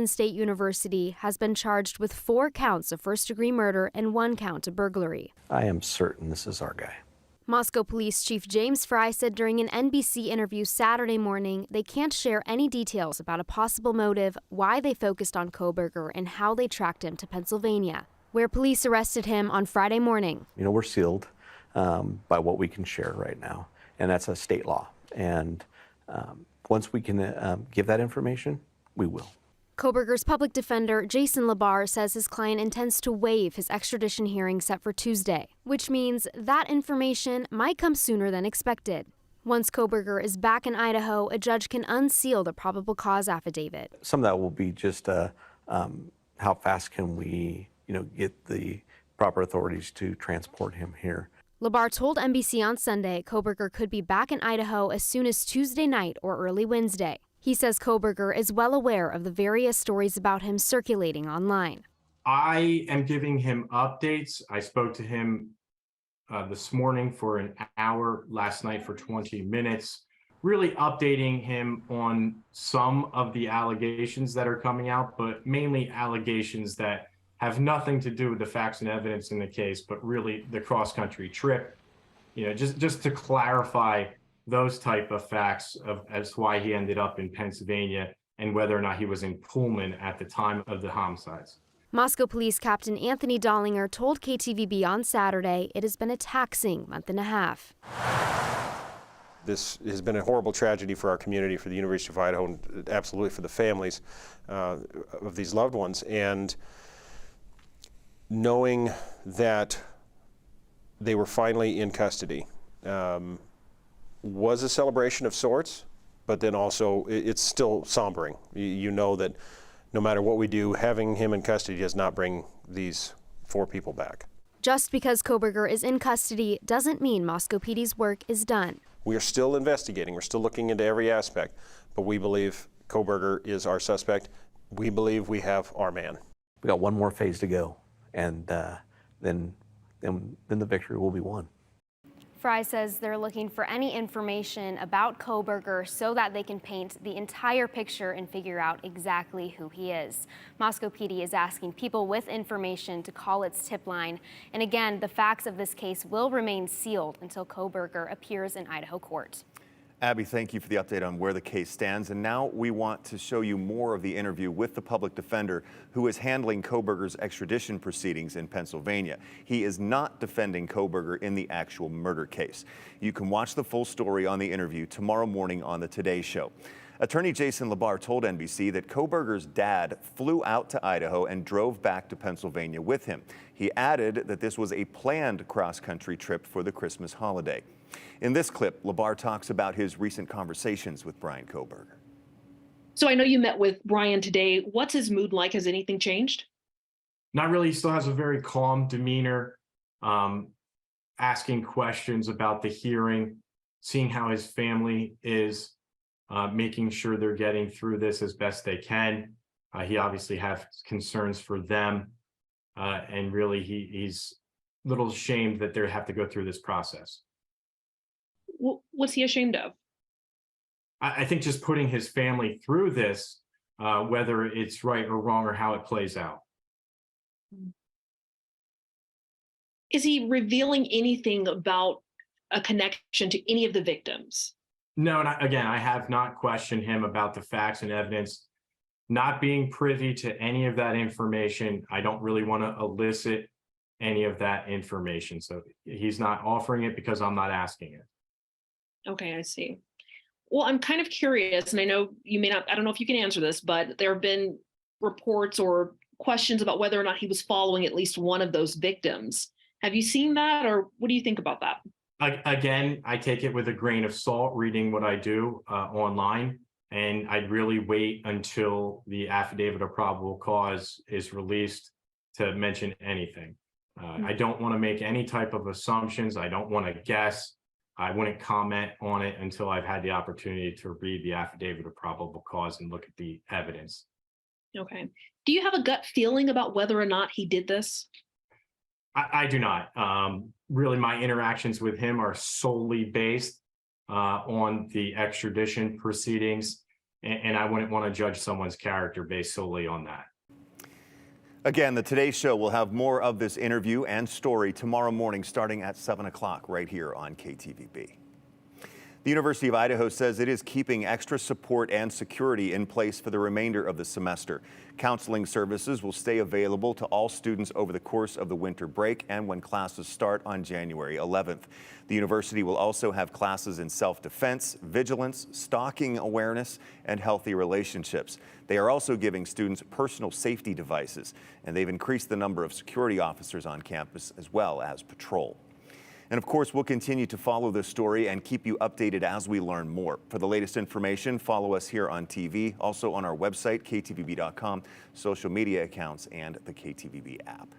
State University has been charged with 4 counts of first-degree murder and 1 count of burglary. I am certain this is our guy. Moscow Police Chief James Fry said during an NBC interview Saturday morning they can't share any details about a possible motive, why they focused on Kohberger, and how they tracked him to Pennsylvania, where police arrested him on Friday morning. We're sealed by what we can share right now, and that's a state law. And once we can give that information, we will. Kohberger's public defender, Jason Labar, says his client intends to waive his extradition hearing set for Tuesday, which means that information might come sooner than expected. Once Kohberger is back in Idaho, a judge can unseal the probable cause affidavit. Some of that will be just how fast can we, get the proper authorities to transport him here. Labar told NBC on Sunday Kohberger could be back in Idaho as soon as Tuesday night or early Wednesday. He says Kohberger is well aware of the various stories about him circulating online. I am giving him updates. I spoke to him this morning for an hour, last night for 20 minutes, really updating him on some of the allegations that are coming out, but mainly allegations that have nothing to do with the facts and evidence in the case, but really the cross-country trip. Just to clarify those type of facts as to why he ended up in Pennsylvania and whether or not he was in Pullman at the time of the homicides. Moscow Police Captain Anthony Dollinger told KTVB on Saturday it has been a taxing month and a half. This has been a horrible tragedy for our community, for the University of Idaho, and absolutely for the families of these loved ones. And knowing that they were finally in custody was a celebration of sorts, but then also it's still sombering. You know that no matter what we do, having him in custody does not bring these 4 people back. Just because Kohberger is in custody doesn't mean Moscow PD's work is done. We are still investigating. We're still looking into every aspect, but we believe Kohberger is our suspect. We believe we have our man. We got one more phase to go, and then the victory will be won. Fry says they're looking for any information about Kohberger so that they can paint the entire picture and figure out exactly who he is. Moscow PD is asking people with information to call its tip line. And again, the facts of this case will remain sealed until Kohberger appears in Idaho court. Abby, thank you for the update on where the case stands. And now we want to show you more of the interview with the public defender who is handling Kohberger's extradition proceedings in Pennsylvania. He is not defending Kohberger in the actual murder case. You can watch the full story on the interview tomorrow morning on the Today Show. Attorney Jason Labar told NBC that Kohberger's dad flew out to Idaho and drove back to Pennsylvania with him. He added that this was a planned cross-country trip for the Christmas holiday. In this clip, Labar talks about his recent conversations with Bryan Kohberger. So I know you met with Bryan today. What's his mood like? Has anything changed? Not really. He still has a very calm demeanor, asking questions about the hearing, seeing how his family is, making sure they're getting through this as best they can. He obviously has concerns for them, and really he's a little ashamed that they have to go through this process. What's he ashamed of? I think just putting his family through this, whether it's right or wrong or how it plays out. Is he revealing anything about a connection to any of the victims? No, again, I have not questioned him about the facts and evidence. Not being privy to any of that information, I don't really want to elicit any of that information. So he's not offering it because I'm not asking it. Okay, I see. Well, I'm kind of curious, and I know you may not, I don't know if you can answer this, but there have been reports or questions about whether or not he was following at least one of those victims. Have you seen that, or what do you think about that? Again, I take it with a grain of salt reading what I do online, and I'd really wait until the affidavit of probable cause is released to mention anything. I don't want to make any type of assumptions. I don't want to guess. I wouldn't comment on it until I've had the opportunity to read the affidavit of probable cause and look at the evidence. Okay. Do you have a gut feeling about whether or not he did this? I do not. Really, my interactions with him are solely based on the extradition proceedings. and I wouldn't want to judge someone's character based solely on that. Again, the Today Show will have more of this interview and story tomorrow morning starting at 7 o'clock right here on KTVB. The University of Idaho says it is keeping extra support and security in place for the remainder of the semester. Counseling services will stay available to all students over the course of the winter break and when classes start on January 11th. The university will also have classes in self-defense, vigilance, stalking awareness, and healthy relationships. They are also giving students personal safety devices, and they've increased the number of security officers on campus as well as patrol. And of course, we'll continue to follow this story and keep you updated as we learn more. For the latest information, follow us here on TV, also on our website, ktvb.com, social media accounts, and the KTVB app.